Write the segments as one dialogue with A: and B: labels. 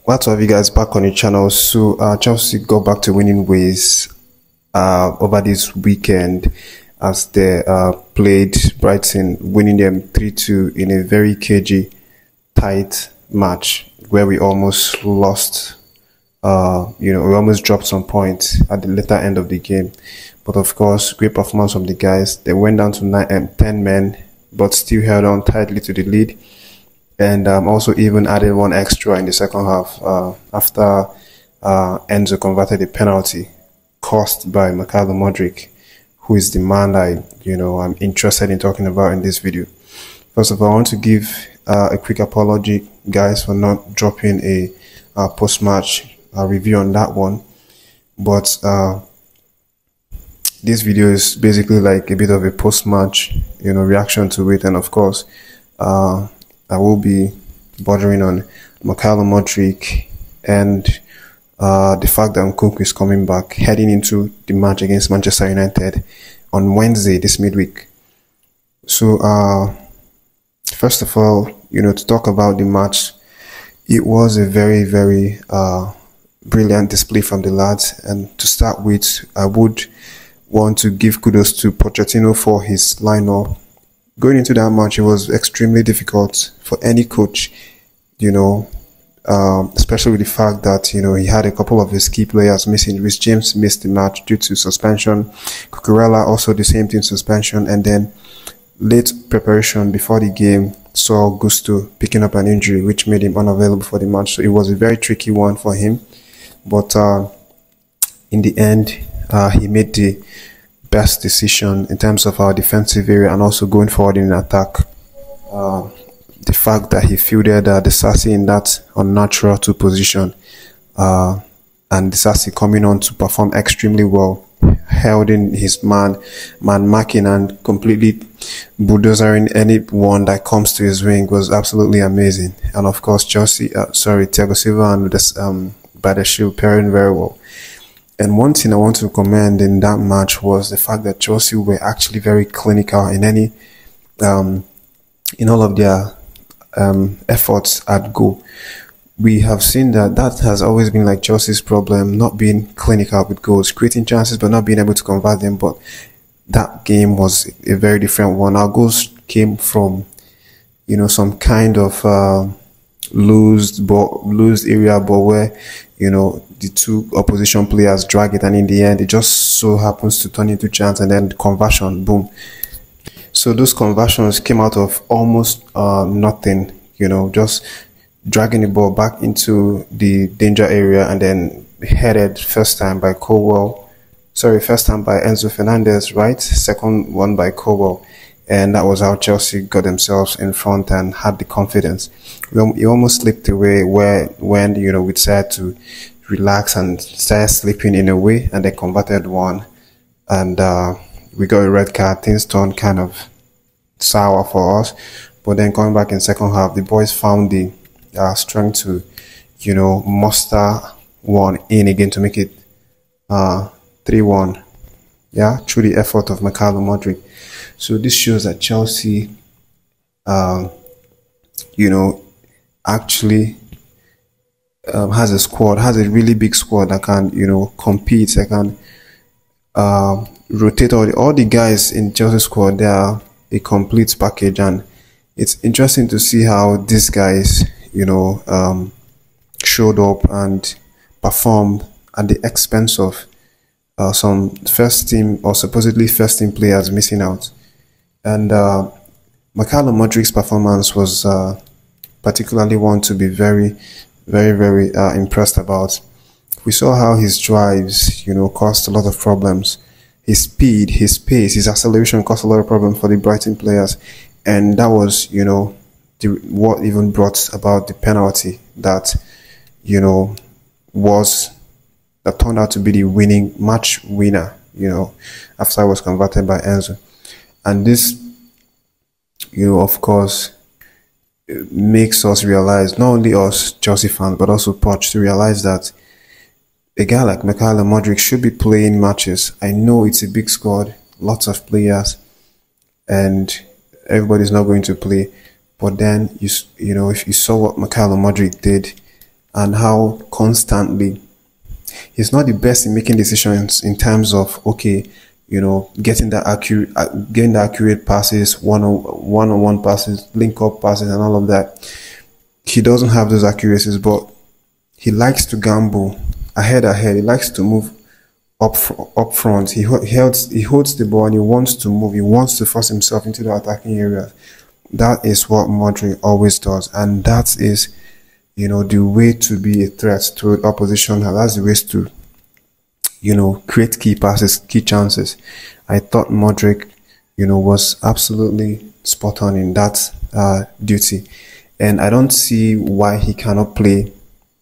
A: Glad to have you guys back on the channel. So Chelsea got back to winning ways over this weekend as they played Brighton, winning them 3-2 in a very cagey, tight match where we almost lost. We almost dropped some points at the later end of the game. But of course, great performance from the guys. They went down to 10 men, but still held on tightly to the lead. And also even added one extra in the second half after Enzo converted a penalty caused by Mudryk, who is the man I'm interested in talking about in this video. First of all, I want to give a quick apology, guys, for not dropping a post-match review on that one. But this video is basically like a bit of a post-match, reaction to it, and of course, I will be bordering on Mudryk and the fact that Nkunku is coming back, heading into the match against Manchester United on Wednesday, this midweek. So, first of all, to talk about the match, it was a very, very brilliant display from the lads. And to start with, I would want to give kudos to Pochettino for his lineup. Going into that match, it was extremely difficult for any coach, especially with the fact that, he had a couple of his key players missing. Rhys James missed the match due to suspension. Cucurella also the same thing, suspension. And then late preparation before the game saw Gusto picking up an injury, which made him unavailable for the match. So it was a very tricky one for him. But in the end, he made the best decision in terms of our defensive area and also going forward in attack. The fact that he fielded Disasi in that unnatural 2 position, and Disasi coming on to perform extremely well, held in his man marking and completely bulldozering anyone that comes to his wing was absolutely amazing. And of course, Thiago Silva and Badiashile pairing very well. And one thing I want to commend in that match was the fact that Chelsea were actually very clinical in in all of their efforts at goal. We have seen that has always been like Chelsea's problem, not being clinical with goals, creating chances but not being able to convert them. But that game was a very different one. Our goals came from, some kind of loose area ball where, the 2 opposition players drag it, and in the end, it just so happens to turn into chance, and then conversion, boom. So those conversions came out of almost nothing, just dragging the ball back into the danger area and then headed first time by Enzo Fernandez, right? Second one by Colwell. And that was how Chelsea got themselves in front and had the confidence. We almost slipped away when we decided to relax and started sleeping in a way, and they converted one, and we got a red card. Things turned kind of sour for us. But then coming back in second half, the boys found the strength to, muster one in again to make it 3-1. Yeah, through the effort of Mudryk. So this shows that Chelsea, actually has a really big squad that can, compete. That can rotate all the guys in Chelsea squad. They are a complete package, and it's interesting to see how these guys, showed up and performed at the expense of some first team or supposedly first team players missing out. And Mudryk's performance was particularly one to be very, very, very impressed about. We saw how his drives, caused a lot of problems. His speed, his pace, his acceleration caused a lot of problems for the Brighton players. And that was, what even brought about the penalty that, that turned out to be the match winner, after it was converted by Enzo. And this, of course, makes us realize, not only us Chelsea fans, but also Poch, to realize that a guy like Mudryk should be playing matches. I know it's a big squad, lots of players, and everybody's not going to play. But then, if you saw what Mudryk did, and how constantly he's not the best in making decisions in terms of, okay, getting the accurate passes, one-on-one passes, link up passes, and all of that. He doesn't have those accuracies, but he likes to gamble ahead. He likes to move up front. He holds the ball and he wants to move. He wants to force himself into the attacking area. That is what Mudryk always does, and that is, the way to be a threat to the opposition. That's the ways to, create key passes, key chances. I thought Mudryk, was absolutely spot on in that duty, and I don't see why he cannot play,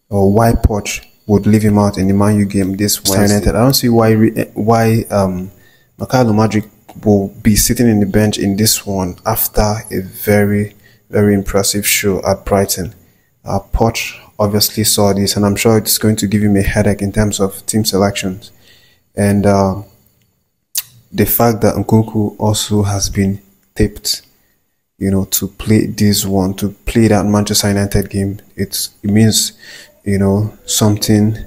A: or why Poch would leave him out in the Man U game this Wednesday. I don't see why Mykhailo Mudryk will be sitting in the bench in this one after a very, very impressive show at Brighton. Poch obviously saw this, and I'm sure it's going to give him a headache in terms of team selections. And the fact that Nkunku also has been taped, to play that Manchester United game, it means, something.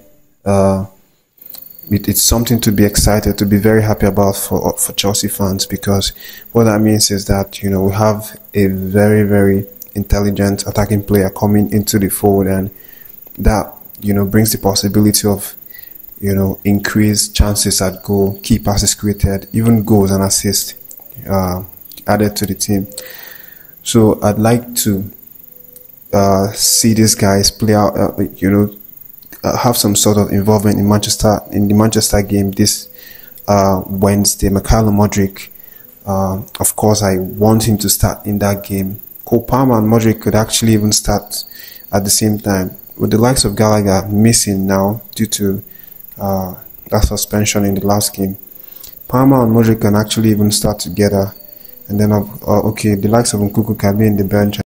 A: It's something to be excited, to be very happy about for Chelsea fans, because what that means is that, we have a very, very intelligent attacking player coming into the fold, and that, brings the possibility of, increased chances at goal, key passes created, even goals and assists added to the team. So I'd like to see these guys play out, have some sort of involvement in the Manchester game this Wednesday. Mykhailo Mudryk, of course, I want him to start in that game. Cole Palmer and Mudryk could actually even start at the same time, with the likes of Gallagher missing now due to that suspension in the last game. Palmer and Mudryk can actually even start together, and then the likes of Nkunku can be in the bench.